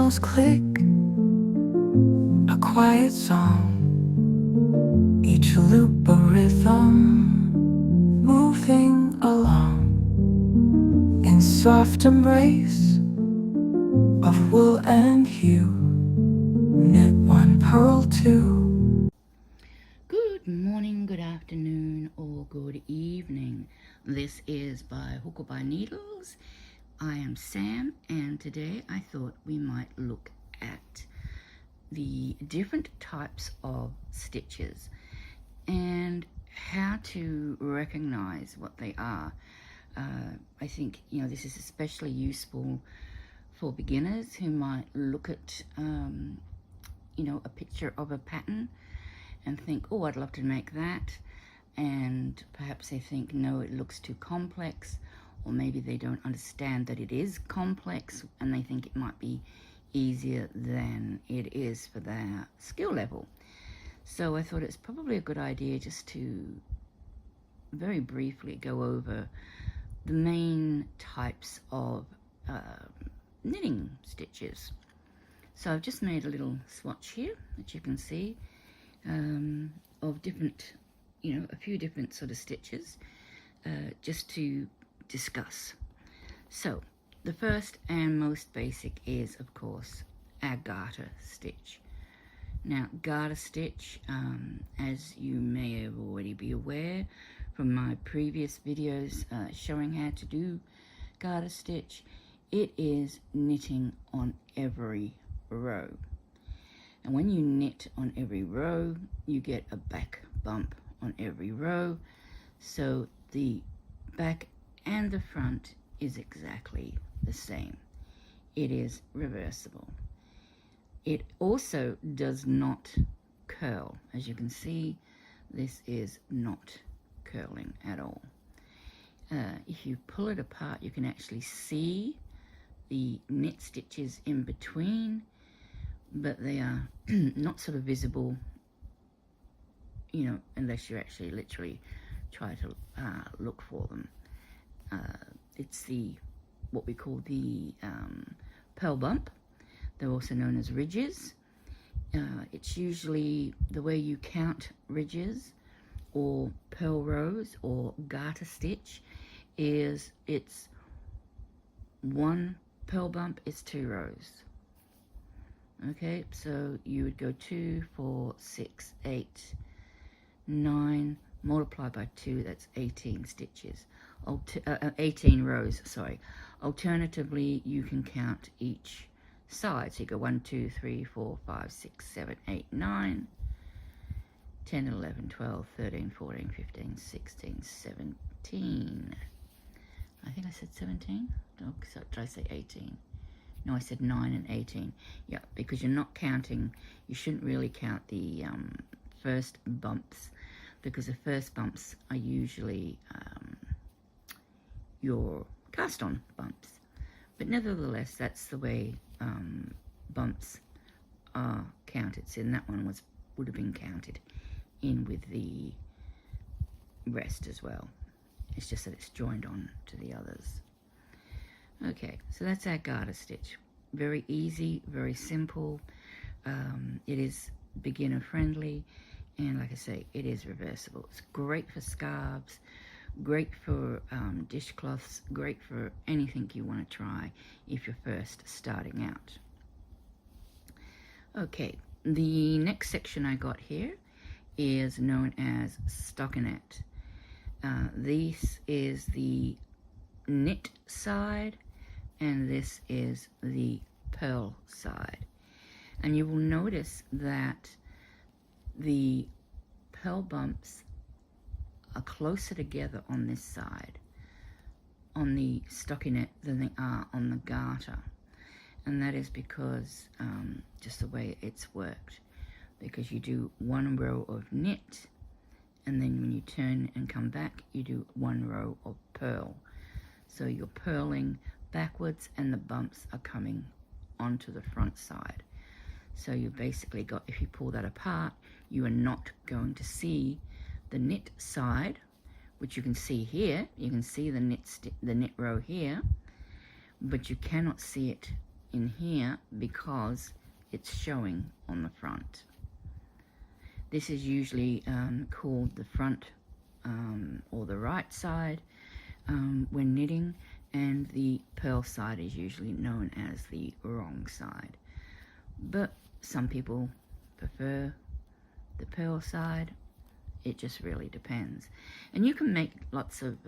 needles click, a quiet song, each loop a rhythm, moving along in soft embrace of wool and hue. Knit one, purl two. Good morning, good afternoon, or good evening. This is by Hook or by Needles. I am Sam, and today I thought we might look at the different types of stitches and how to recognize what they are. I think this is especially useful for beginners who might look at a picture of a pattern and think, oh, I'd love to make that, and perhaps they think, no, it looks too complex, or maybe they don't understand that it is complex and they think it might be easier than it is for their skill level. So I thought it's probably a good idea just to very briefly go over the main types of knitting stitches. So I've just made a little swatch here that you can see of different, a few different sort of stitches just to discuss. So the first and most basic is, of course, our garter stitch. Now, garter stitch, as you may have already be aware from my previous videos showing how to do garter stitch, it is knitting on every row. And when you knit on every row, you get a back bump on every row. So the back and the front is exactly the same. It is reversible. It also does not curl. As you can see, this is not curling at all. If you pull it apart, you can actually see the knit stitches in between, but they are not sort of visible, unless you actually literally try to look for them. It's what we call the purl bump. They're also known as ridges. It's usually the way you count ridges or purl rows or garter stitch is it's one purl bump is 2 rows. Okay, so you would go 2, 4, 6, 8, 9, multiply by 2, that's 18 stitches. 18 rows, sorry. Alternatively, you can count each side. So you go 1, 2, 3, 4, 5, 6, 7, 8, 9, 10, 11, 12, 13, 14, 15, 16, 17. I think I said 17. Oh, did I say 18? No, I said 9 and 18. Yeah, because you're not counting, you shouldn't really count the first bumps, because the first bumps are usually your cast on bumps. But nevertheless, that's the way bumps are counted. So that one would have been counted in with the rest as well. It's just that it's joined on to the others. Okay, so that's our garter stitch. Very easy, very simple. It is beginner friendly, and like I say, it is reversible. It's great for scarves, great for dishcloths, great for anything you want to try if you're first starting out. Okay, the next section I got here is known as stockinette. This is the knit side, and this is the purl side. And you will notice that the purl bumps are closer together on this side, on the stockinette, than they are on the garter. And that is because just the way it's worked, because you do one row of knit, and then when you turn and come back, you do one row of purl. So you're purling backwards, and the bumps are coming onto the front side. So you basically got, if you pull that apart, you are not going to see the knit side, which you can see here. You can see the knit row here, but you cannot see it in here because it's showing on the front. This is usually called the front or the right side when knitting, and the purl side is usually known as the wrong side. But some people prefer the purl side. It just really depends. And you can make lots of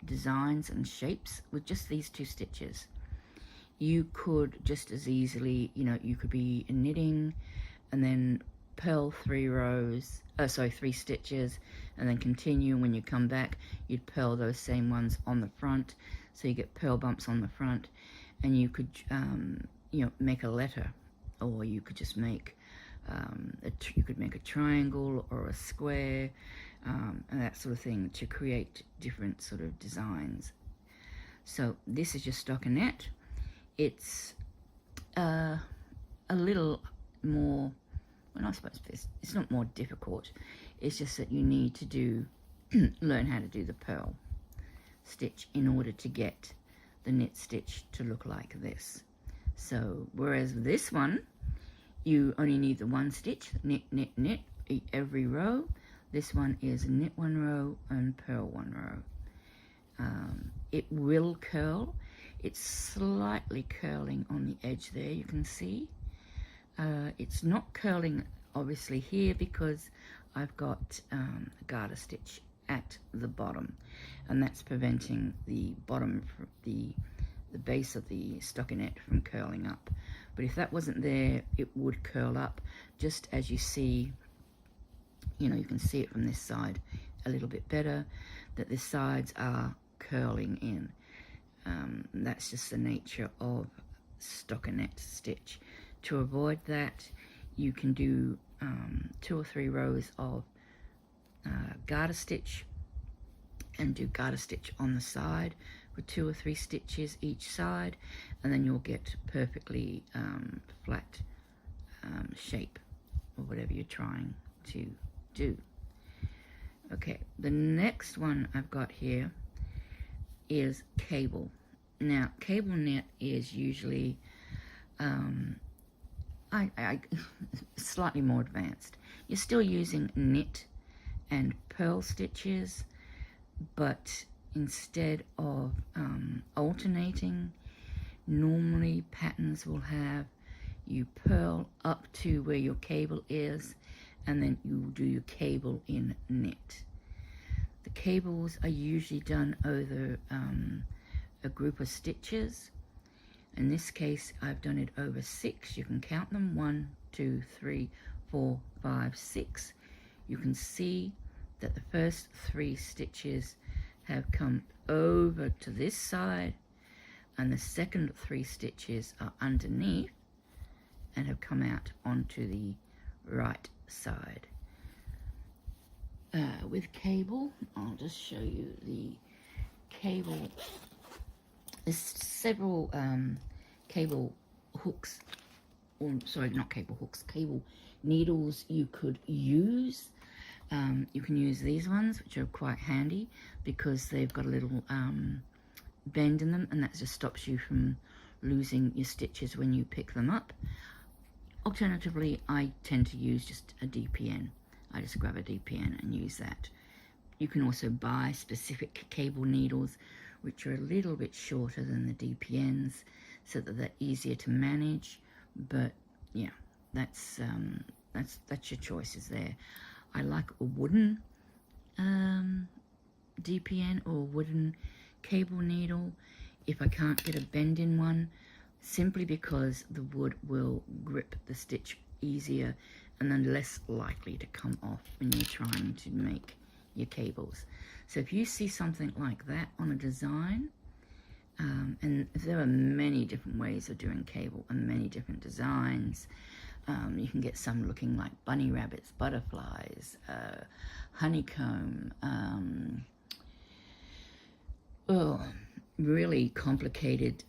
designs and shapes with just these 2 stitches. You could just as easily, you know, you could be knitting and then purl 3 stitches, and then continue. When you come back, you'd purl those same ones on the front, so you get purl bumps on the front. And you could you know, make a letter, or you could just make you could make a triangle or a square, and that sort of thing, to create different sort of designs. So this is your stockinette. It's a little more, well, I suppose it's not more difficult. It's just that you need to do learn how to do the purl stitch in order to get the knit stitch to look like this. So whereas this one, you only need the 1 stitch, knit, knit, knit every row. This one is knit 1 row and purl 1 row. It will curl. It's slightly curling on the edge there, you can see. It's not curling obviously here because I've got a garter stitch at the bottom, and that's preventing the bottom, the base of the stockinette from curling up. But if that wasn't there, it would curl up, just as you see. You know, you can see it from this side a little bit better, that the sides are curling in. That's just the nature of stockinette stitch. To avoid that, you can do 2 or 3 rows of garter stitch, and do garter stitch on the side with 2 or 3 stitches each side, and then you'll get perfectly flat shape, or whatever you're trying to do. Okay, the next one I've got here is cable. Now, cable knit is usually slightly more advanced. You're still using knit and purl stitches, but instead of alternating, normally patterns will have you purl up to where your cable is, and then you do your cable in knit. The cables are usually done over a group of stitches. In this case, I've done it over 6. You can count them: 1, 2, 3, 4, 5, 6. You can see that the first 3 stitches have come over to this side, and the second 3 stitches are underneath and have come out onto the right side. With cable, I'll just show you the cable. There's several cable hooks, or sorry, not cable hooks, cable needles you could use. You can use these ones, which are quite handy because they've got a little bend in them, and that just stops you from losing your stitches when you pick them up. Alternatively, I tend to use just a DPN. I just grab a DPN and use that. You can also buy specific cable needles which are a little bit shorter than the DPNs, so that they're easier to manage. But yeah, that's your choices there. I like a wooden DPN or wooden cable needle if I can't get a bend in one, simply because the wood will grip the stitch easier and then less likely to come off when you're trying to make your cables. So if you see something like that on a design, and there are many different ways of doing cable and many different designs. You can get some looking like bunny rabbits, butterflies, honeycomb, really complicated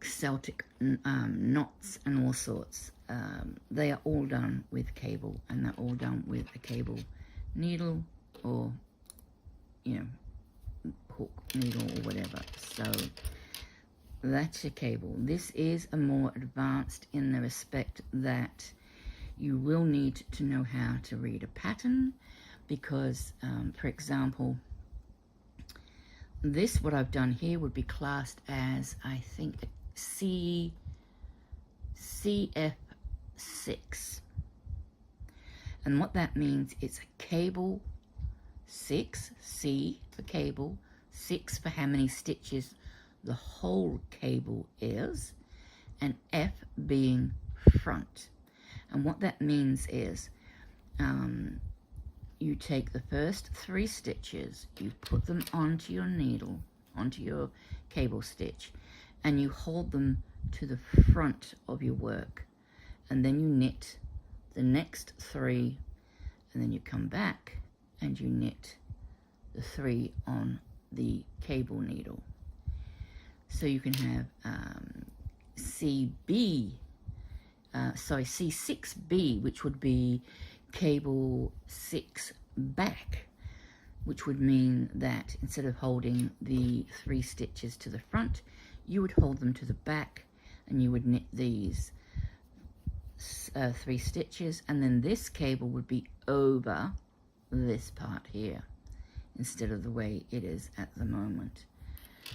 Celtic knots and all sorts. They are all done with cable, and they're all done with a cable needle, or hook needle or whatever. So That's your cable. This is a more advanced in the respect that you will need to know how to read a pattern because, for example, this, what I've done here, would be classed as, I think, CF6. And what that means, it's a cable 6, C for cable, 6 for how many stitches the whole cable is, and F being front. And what that means is you take the first 3 stitches, you put them onto your needle, onto your cable stitch, and you hold them to the front of your work. And then you knit the next 3, and then you come back and you knit the 3 on the cable needle. So you can have C6B, which would be cable 6 back, which would mean that instead of holding the 3 stitches to the front, you would hold them to the back and you would knit these 3 stitches, and then this cable would be over this part here instead of the way it is at the moment.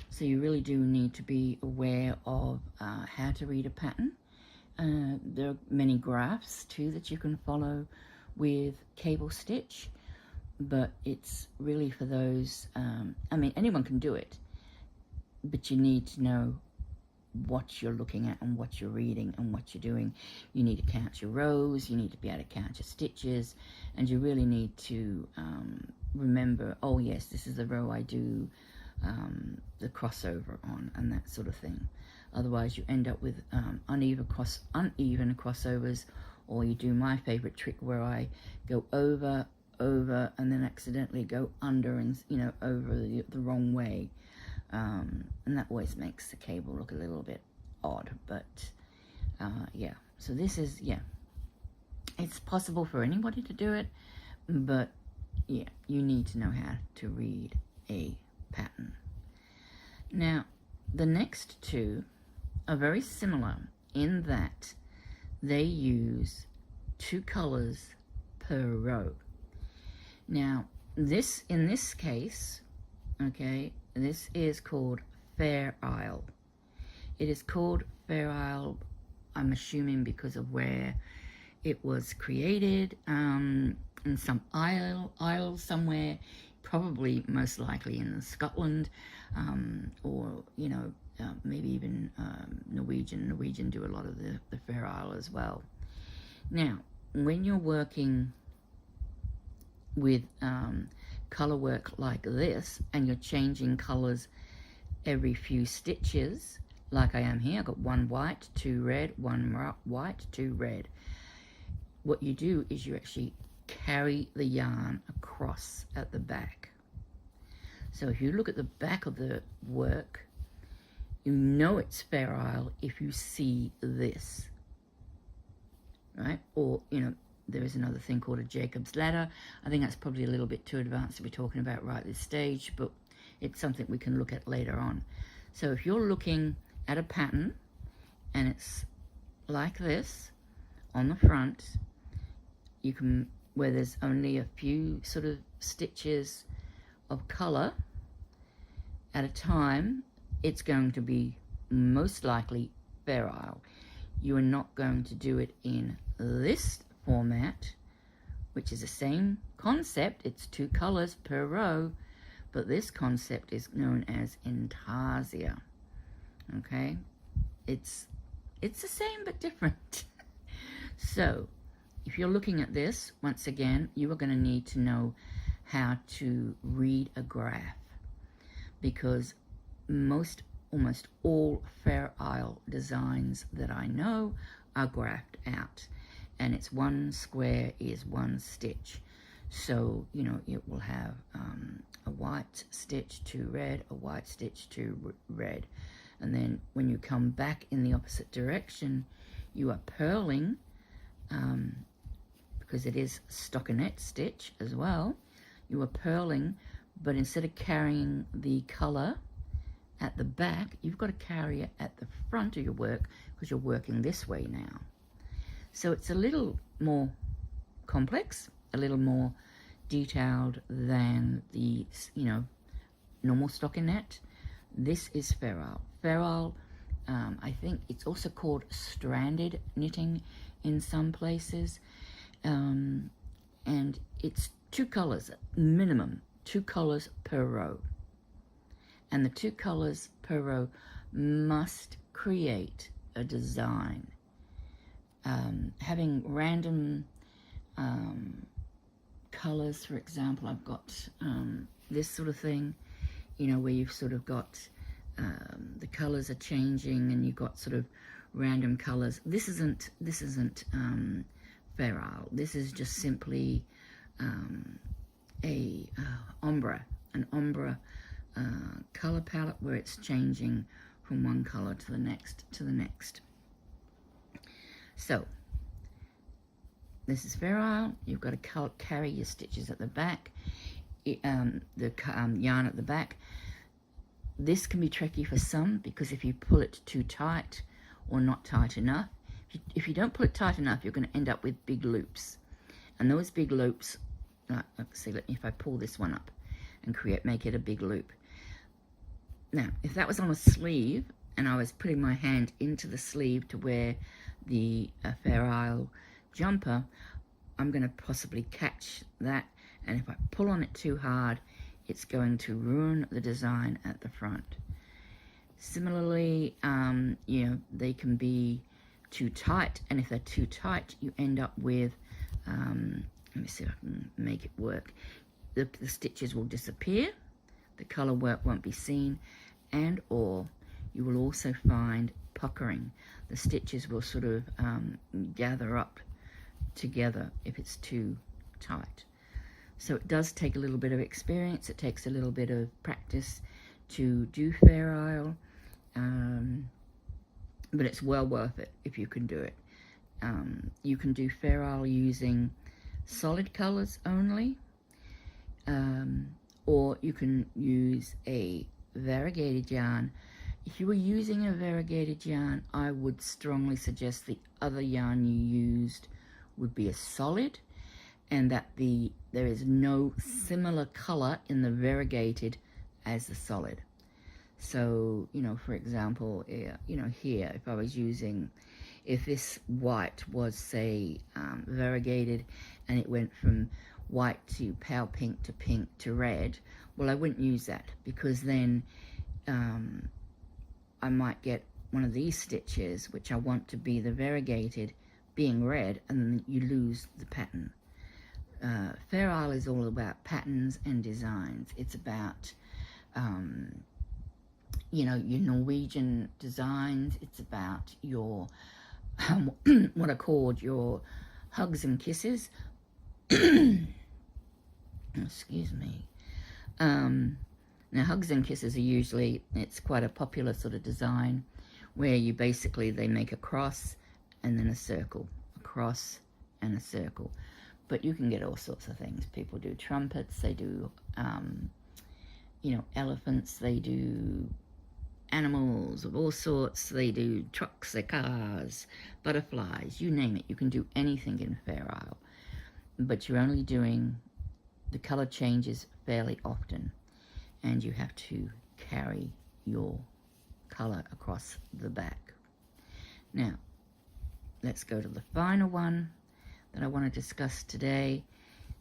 So you really do need to be aware of how to read a pattern. There are many graphs too that you can follow with cable stitch, but it's really for those, I mean, anyone can do it, but you need to know what you're looking at and what you're reading and what you're doing. You need to count your rows, you need to be able to count your stitches, and you really need to remember, oh yes, this is the row I do the crossover on, and that sort of thing. Otherwise you end up with uneven crossovers, or you do my favorite trick where I go over, and then accidentally go under and, you know, over the wrong way. And that always makes the cable look a little bit odd, but yeah, so this is, yeah, it's possible for anybody to do it, but yeah, you need to know how to read a pattern. Now, the next 2 are very similar in that they use 2 colors per row. Now, this, in this case, okay, this is called Fair Isle. It is called Fair Isle, I'm assuming because of where it was created, in some isle somewhere, probably most likely in Scotland, or, you know, maybe even Norwegian. Norwegian do a lot of the Fair Isle as well. Now, when you're working with color work like this, and you're changing colors every few stitches, like I am here, I've got 1 white, 2 red, 1 white, 2 red. What you do is you actually carry the yarn across at the back. So if you look at the back of the work, you know it's Fair Isle if you see this, right? Or, you know, there is another thing called a Jacob's Ladder. I think that's probably a little bit too advanced to be talking about right at this stage, but it's something we can look at later on. So if you're looking at a pattern and it's like this on the front, you can, where there's only a few sort of stitches of color at a time, it's going to be most likely Fair Isle. You are not going to do it in this format, which is the same concept. It's 2 colors per row, but this concept is known as Intarsia. Okay, it's the same but different. So if you're looking at this, once again, you are going to need to know how to read a graph, because almost all Fair Isle designs that I know are graphed out, and it's 1 square is 1 stitch. So, you know, it will have a white stitch, 2 red, a white stitch, 2 red. And then when you come back in the opposite direction, you are purling, because it is stockinette stitch as well. You are purling, but instead of carrying the color at the back, you've got to carry it at the front of your work because you're working this way now. So it's a little more complex, a little more detailed than the, normal stockinette. This is ferrule. Ferrule, I think it's also called stranded knitting in some places. And it's 2 colors, minimum, 2 colors per row. And the 2 colors per row must create a design. Having random colors, for example, I've got this sort of thing, where you've sort of got the colors are changing and you've got sort of random colors. This isn't ferrule. This is just simply an ombre color palette where it's changing from one color to the next. So this is ferrule. You've got to carry your stitches at the back, the yarn at the back. This can be tricky for some because if you pull it too tight or not tight enough, if you don't pull it tight enough, you're going to end up with big loops. And those big loops, let's see, if I pull this one up and make it a big loop. Now, if that was on a sleeve and I was putting my hand into the sleeve to wear the ferrule jumper, I'm going to possibly catch that, and if I pull on it too hard, it's going to ruin the design at the front. Similarly, they can be too tight, and if they're too tight, you end up with, let me see if I can make it work. The stitches will disappear, the color work won't be seen, and or you will also find puckering. The stitches will sort of gather up together if it's too tight. So it does take a little bit of experience. It takes a little bit of practice to do ferrule, but it's well worth it if you can do it. You can do ferrule using solid colors only, or you can use a variegated yarn. If you were using a variegated yarn, I would strongly suggest the other yarn you used would be a solid, and that there is no similar color in the variegated as the solid. So, for example, here, if I was using, if this white was, say, variegated, and it went from white to pale pink to red, well, I wouldn't use that, because then I might get one of these stitches, which I want to be the variegated, being red, and then you lose the pattern. Ferrule is all about patterns and designs. It's about, your Norwegian designs. It's about your, what are called your hugs and kisses. Excuse me. Now, hugs and kisses are usually, it's quite a popular sort of design where you basically, they make a cross and then a circle, a cross and a circle. But you can get all sorts of things. People do trumpets, they do, elephants, they do animals of all sorts, they do trucks, they cars, butterflies, you name it. You can do anything in ferrule, but you're only doing, the color changes fairly often, and you have to carry your color across the back. Now, let's go to the final one that I want to discuss today.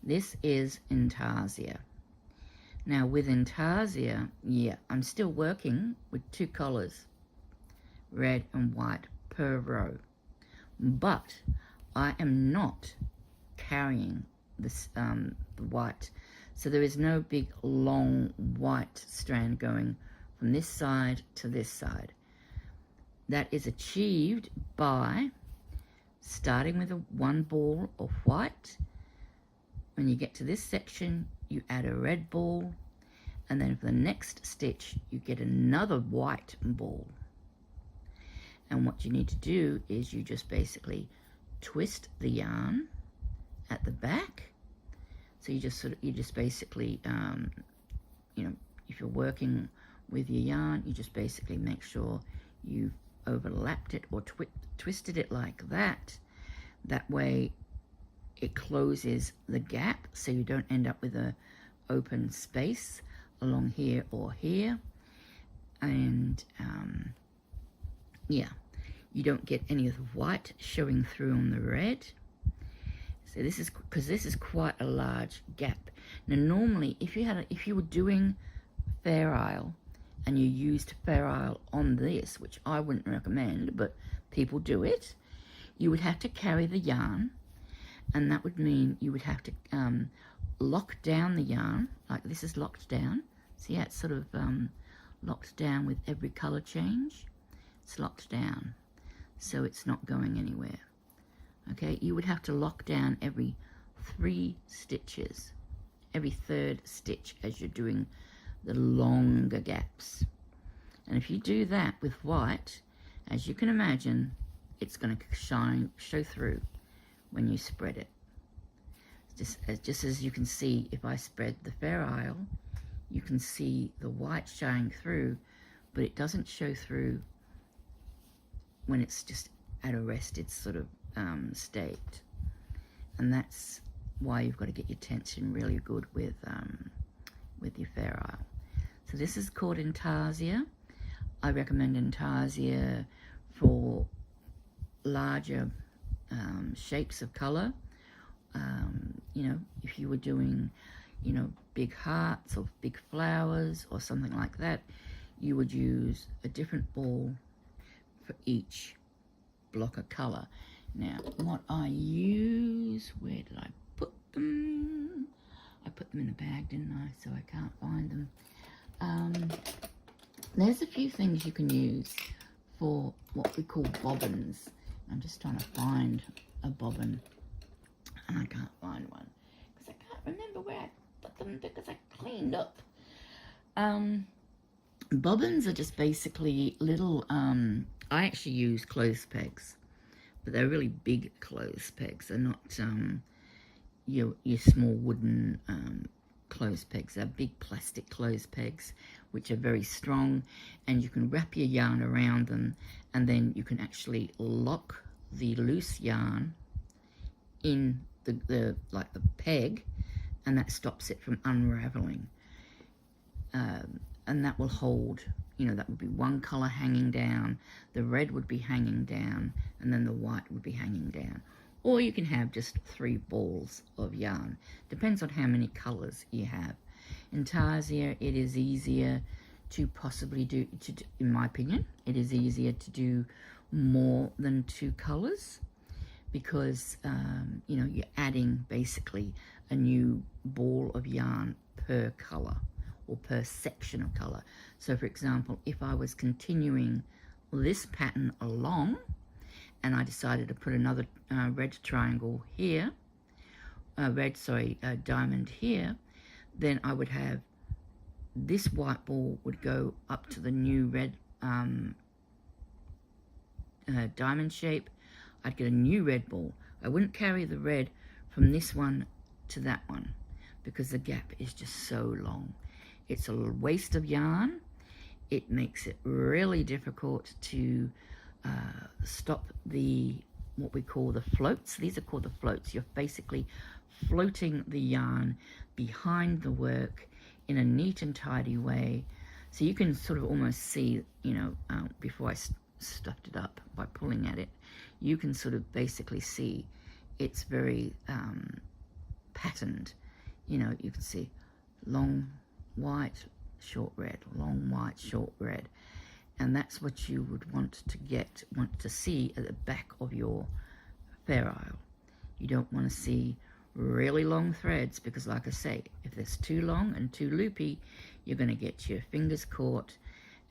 This is Intarsia. Now with Intarsia, I'm still working with 2 colors, red and white per row, but I am not carrying this the white, so there is no big long white strand going from this side to this side. That is achieved by starting with one ball of white. When you get to this section, you add a red ball, and then for the next stitch, you get another white ball. And what you need to do is you just basically twist the yarn at the back. So you just basically, if you're working with your yarn, you just basically make sure you've overlapped it or twisted it like that. That way it closes the gap so you don't end up with a open space along here or here. And yeah, you don't get any of the white showing through on the red. So this is because this is quite a large gap. Now normally if you were doing Fair Isle and you used Fair Isle on this, which I wouldn't recommend, but people do it, you would have to carry the yarn, and that would mean you would have to lock down the yarn, like this is locked down. See how it's sort of locked down with every color change? It's locked down, so it's not going anywhere. Okay, you would have to lock down every 3 stitches, every 3rd stitch as you're doing the longer gaps. And if you do that with white, as you can imagine, it's going to show through when you spread it. Just as you can see, if I spread the Fair Isle, you can see the white showing through, but it doesn't show through when it's just at a rested sort of state. And that's why you've got to get your tension really good with your Fair Isle. So this is called Intarsia. I recommend Intarsia for larger shapes of color. You know, if you were doing, you know, big hearts or big flowers or something like that, you would use a different ball for each block of color. Now, what I use, where did I put them? I put them in a bag, didn't I? So I can't find them. There's a few things you can use for what we call bobbins. I'm just trying to find a bobbin, and I can't find one because I can't remember where I put them because I cleaned up. Bobbins are just basically little, I actually use clothes pegs, but they're really big clothes pegs. They're not your small wooden clothes pegs. They're big plastic clothes pegs, which are very strong, and you can wrap your yarn around them, and then you can actually lock the loose yarn in the peg, and that stops it from unraveling. And that will hold, you know, that would be one color hanging down, the red would be hanging down, and then the white would be hanging down. Or you can have just 3 balls of yarn. Depends on how many colors you have. In Tarsia, it is easier to possibly do, in my opinion, it is easier to do more than 2 colors because, you know, you're adding basically a new ball of yarn per color or per section of color. So for example, if I was continuing this pattern along and I decided to put another red triangle here, diamond here, then I would have this white ball would go up to the new red diamond shape. I'd get a new red ball. I wouldn't carry the red from this one to that one because the gap is just so long. It's a waste of yarn. It makes it really difficult to stop what we call the floats. These are called the floats. You're basically floating the yarn behind the work in a neat and tidy way. So you can sort of almost see, you know, before I stuffed it up by pulling at it, you can sort of basically see it's very patterned. You know, you can see long white, short red, long white, short red. And that's what you would want to see at the back of your Fair Isle. You don't want to see really long threads because, like I say, if there's too long and too loopy, you're going to get your fingers caught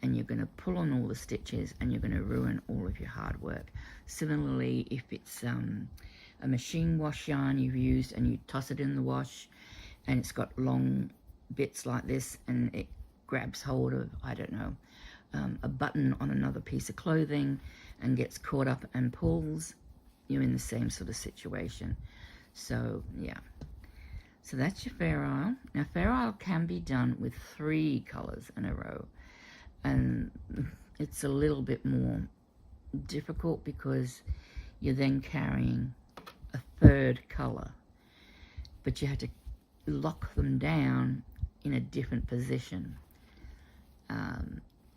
and you're going to pull on all the stitches and you're going to ruin all of your hard work. Similarly, if it's a machine wash yarn you've used and you toss it in the wash and it's got long bits like this and it grabs hold of, I don't know, a button on another piece of clothing and gets caught up and pulls, you're in the same sort of situation. So yeah, so that's your Fair Isle. Now Fair Isle can be done with 3 colors in a row. and it's a little bit more difficult because you're then carrying a third color, but you have to lock them down in a different position.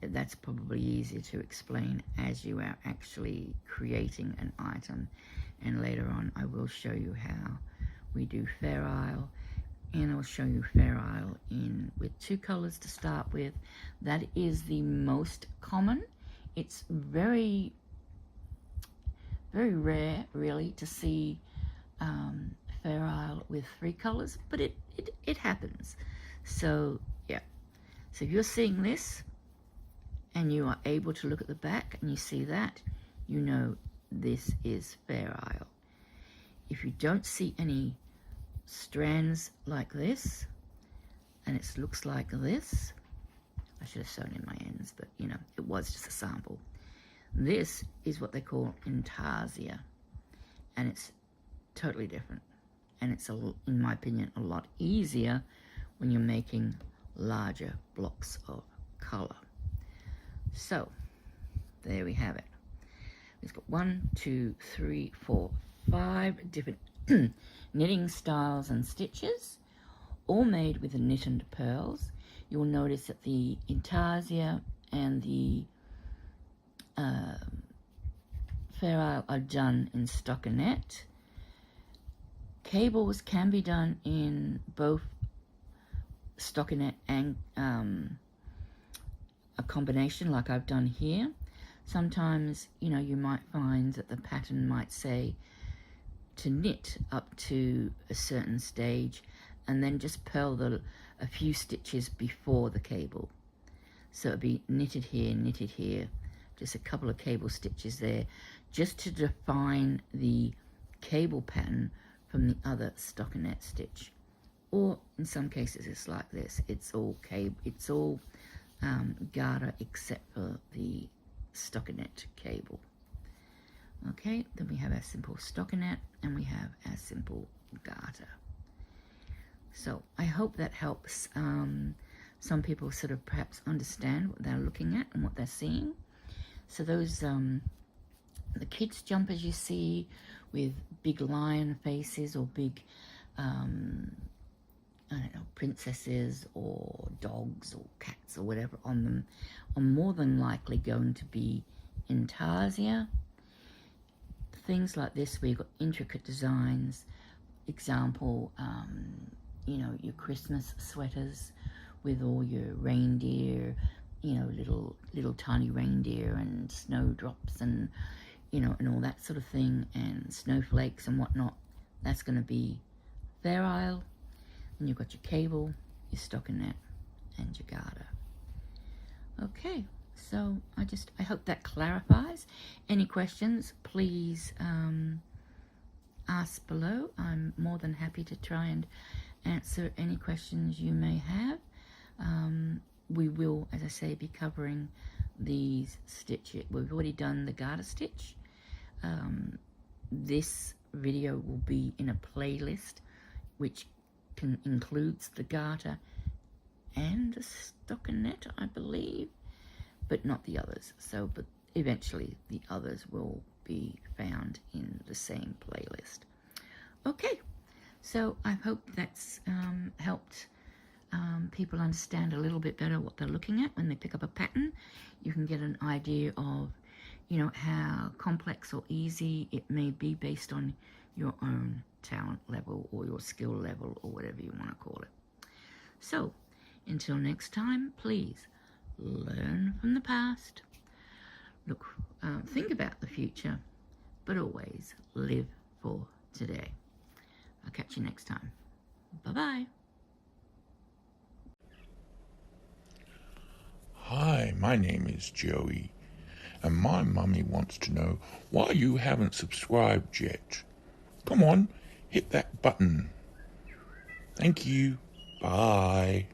That's probably easier to explain as you are actually creating an item, and later on I will show you how we do Fair Isle, and I'll show you Fair Isle with 2 colors to start with. That is the most common. It's very, very rare really to see Fair Isle with 3 colors, but it happens. So yeah, so if you're seeing this and you are able to look at the back and you see that, you know this is Fair Isle. If you don't see any strands like this, and it looks like this, I should have shown in my ends, but you know, it was just a sample. This is what they call intarsia, and it's totally different, and it's, in my opinion, a lot easier when you're making larger blocks of color. So there we have it. We've got 1, 2, 3, 4, 5 different knitting styles and stitches, all made with the knit and pearls. You'll notice that the intarsia and the Fair Isle are done in stockinette. Cables can be done in both stockinette and a combination like I've done here. Sometimes, you know, you might find that the pattern might say to knit up to a certain stage and then just purl a few stitches before the cable. So it'd be knitted here, just a couple of cable stitches there, just to define the cable pattern from the other stockinette stitch. Or in some cases it's like this, it's all garter except for the stockinette cable. Okay, then we have our simple stockinette and we have our simple garter. So I hope that helps some people sort of perhaps understand what they're looking at and what they're seeing. So those the kids' jumpers you see with big lion faces or big I don't know, princesses or dogs or cats or whatever on them are more than likely going to be intarsia. Things like this where you've got intricate designs, example, you know, your Christmas sweaters with all your reindeer, you know, little tiny reindeer and snowdrops and, you know, and all that sort of thing, and snowflakes and whatnot. That's going to be Fair Isle. And you've got your cable, your stockinette, and your garter. Okay, so I hope that clarifies. Any questions, please ask below. I'm more than happy to try and answer any questions you may have. We will, as I say, be covering these stitches. We've already done the garter stitch. This video will be in a playlist which includes the garter and the stockinette, I believe, but not the others. So, but eventually the others will be found in the same playlist. Okay, so I hope that's helped people understand a little bit better what they're looking at when they pick up a pattern. You can get an idea of, you know, how complex or easy it may be based on your own talent level or your skill level or whatever you want to call it. So, until next time, please learn from the past, think about the future, but always live for today. I'll catch you next time. Bye-bye. Hi, my name is Joey, and my mummy wants to know why you haven't subscribed yet. Come on, hit that button. Thank you. Bye.